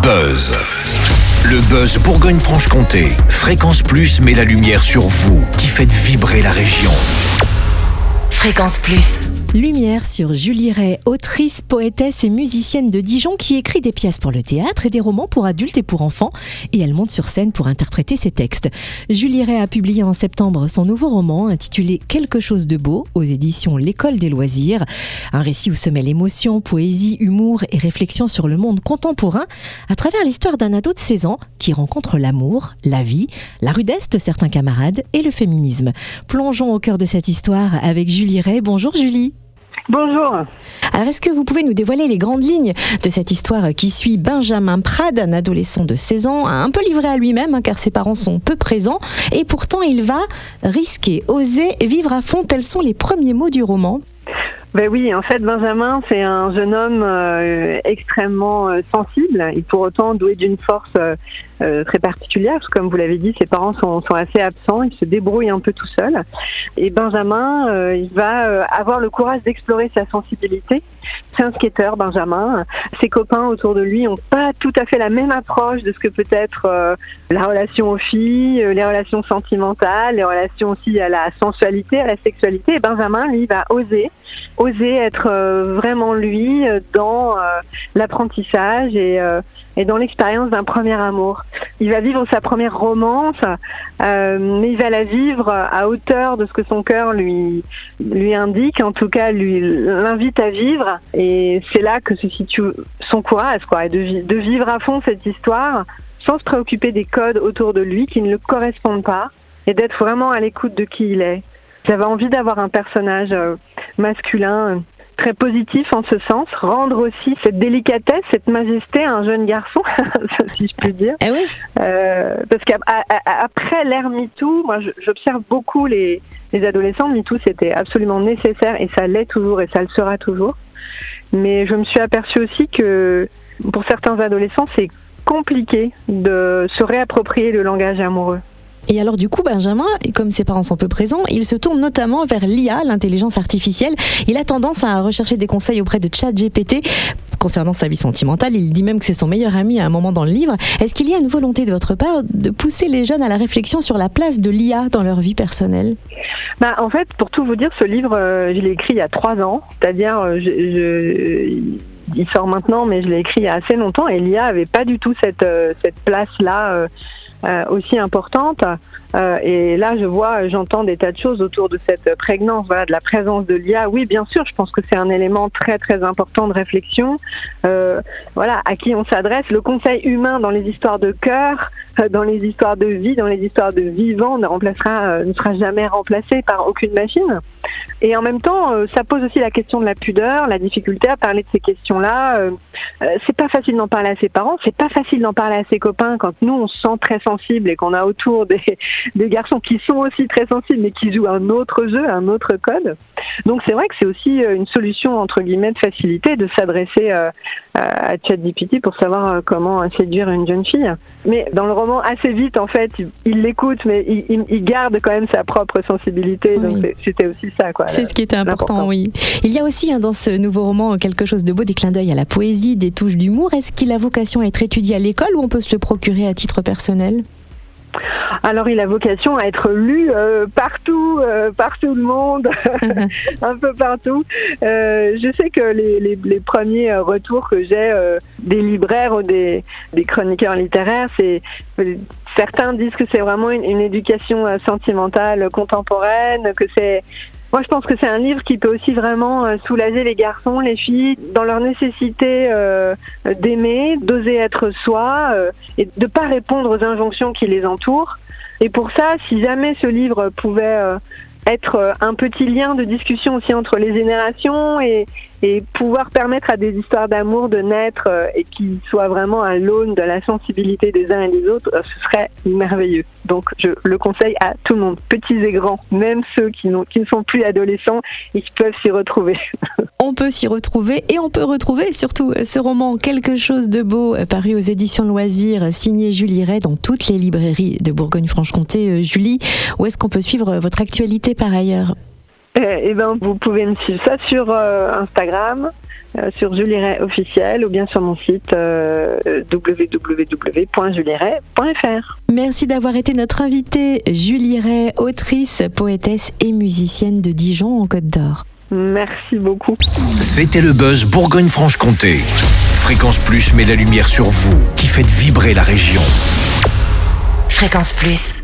Buzz. Le Buzz Bourgogne-Franche-Comté. Fréquence Plus met la lumière sur vous qui faites vibrer la région. Fréquence Plus. Lumière sur Julie Ray, autrice, poétesse et musicienne de Dijon qui écrit des pièces pour le théâtre et des romans pour adultes et pour enfants. Et elle monte sur scène pour interpréter ses textes. Julie Ray a publié en septembre son nouveau roman intitulé Quelque chose de beau aux éditions L'École des loisirs. Un récit où se mêlent émotion, poésie, humour et réflexion sur le monde contemporain à travers l'histoire d'un ado de 16 ans qui rencontre l'amour, la vie, la rudesse de certains camarades et le féminisme. Plongeons au cœur de cette histoire avec Julie Ray. Bonjour Julie. Bonjour. Alors, est-ce que vous pouvez nous dévoiler les grandes lignes de cette histoire qui suit Benjamin Prade, un adolescent de 16 ans, un peu livré à lui-même, car ses parents sont peu présents, et pourtant il va risquer, oser, vivre à fond. Tels sont les premiers mots du roman. Ben oui, en fait, Benjamin, c'est un jeune homme extrêmement sensible et pour autant doué d'une force très particulière. Parce que, comme vous l'avez dit, ses parents sont assez absents, il se débrouille un peu tout seul. Et Benjamin, il va avoir le courage d'explorer sa sensibilité. C'est un skateur, Benjamin. Ses copains autour de lui n'ont pas tout à fait la même approche de ce que peut être la relation aux filles, les relations sentimentales, les relations aussi à la sensualité, à la sexualité. Et Benjamin, lui, va oser être vraiment lui dans l'apprentissage et dans l'expérience d'un premier amour. Il va vivre sa première romance, mais il va la vivre à hauteur de ce que son cœur lui indique, en tout cas l'invite à vivre. Et c'est là que se situe son courage, quoi, et de vivre à fond cette histoire sans se préoccuper des codes autour de lui qui ne le correspondent pas et d'être vraiment à l'écoute de qui il est. J'avais envie d'avoir un personnage masculin très positif en ce sens, rendre aussi cette délicatesse, cette majesté à un jeune garçon, si je puis dire. Eh oui. Parce qu'après l'ère MeToo, moi j'observe beaucoup les adolescents. MeToo, c'était absolument nécessaire et ça l'est toujours et ça le sera toujours. Mais je me suis aperçue aussi que pour certains adolescents, c'est compliqué de se réapproprier le langage amoureux. Et alors du coup, Benjamin, comme ses parents sont peu présents, il se tourne notamment vers l'IA, l'intelligence artificielle. Il a tendance à rechercher des conseils auprès de ChatGPT concernant sa vie sentimentale. Il dit même que c'est son meilleur ami à un moment dans le livre. Est-ce qu'il y a une volonté de votre part de pousser les jeunes à la réflexion sur la place de l'IA dans leur vie personnelle ? En fait, pour tout vous dire, ce livre, je l'ai écrit il y a 3 ans. C'est-à-dire, il sort maintenant, mais je l'ai écrit il y a assez longtemps et l'IA avait pas du tout cette place-là aussi importante. Et là, j'entends des tas de choses autour de cette prégnance, de la présence de l'IA. Oui, bien sûr, je pense que c'est un élément très très important de réflexion. À qui on s'adresse. Le conseil humain dans les histoires de cœur, dans les histoires de vie, dans les histoires de vivant, ne sera jamais remplacé par aucune machine. Et en même temps, ça pose aussi la question de la pudeur, la difficulté à parler de ces questions-là. C'est pas facile d'en parler à ses parents, c'est pas facile d'en parler à ses copains quand nous on se sent très sensible et qu'on a autour des garçons qui sont aussi très sensibles mais qui jouent un autre jeu, un autre code. Donc c'est vrai que c'est aussi une solution entre guillemets de facilité de s'adresser à ChatGPT pour savoir comment séduire une jeune fille. Mais dans le roman, assez vite en fait, il l'écoute mais il garde quand même sa propre sensibilité. Oui. Donc c'était aussi ça, quoi. C'est ce qui était important, oui. Il y a aussi dans ce nouveau roman Quelque chose de beau, des clins d'œil à la poésie, des touches d'humour. Est-ce qu'il a vocation à être étudié à l'école ou on peut se le procurer à titre personnel ? Alors il a vocation à être lu partout le monde, un peu partout. Je sais que les premiers retours que j'ai des libraires ou des chroniqueurs littéraires, certains disent que c'est vraiment une éducation sentimentale contemporaine, que c'est... Moi, je pense que c'est un livre qui peut aussi vraiment soulager les garçons, les filles, dans leur nécessité d'aimer, d'oser être soi et de pas répondre aux injonctions qui les entourent. Et pour ça, si jamais ce livre pouvait être un petit lien de discussion aussi entre les générations et pouvoir permettre à des histoires d'amour de naître et qui soient vraiment à l'aune de la sensibilité des uns et des autres, ce serait merveilleux. Donc je le conseille à tout le monde, petits et grands, même ceux qui ne sont plus adolescents et qui peuvent s'y retrouver. On peut s'y retrouver et on peut retrouver surtout ce roman Quelque chose de beau, paru aux éditions Loisirs, signé Julie Ray dans toutes les librairies de Bourgogne-Franche-Comté. Julie, où est-ce qu'on peut suivre votre actualité par ailleurs ? Eh ben, vous pouvez me suivre ça sur Instagram, sur Julie Ray officiel, ou bien sur mon site www.julieray.fr. Merci d'avoir été notre invitée, Julie Ray, autrice, poétesse et musicienne de Dijon en Côte d'Or. Merci beaucoup. C'était le Buzz Bourgogne-Franche-Comté. Fréquence Plus met la lumière sur vous, qui faites vibrer la région. Fréquence Plus.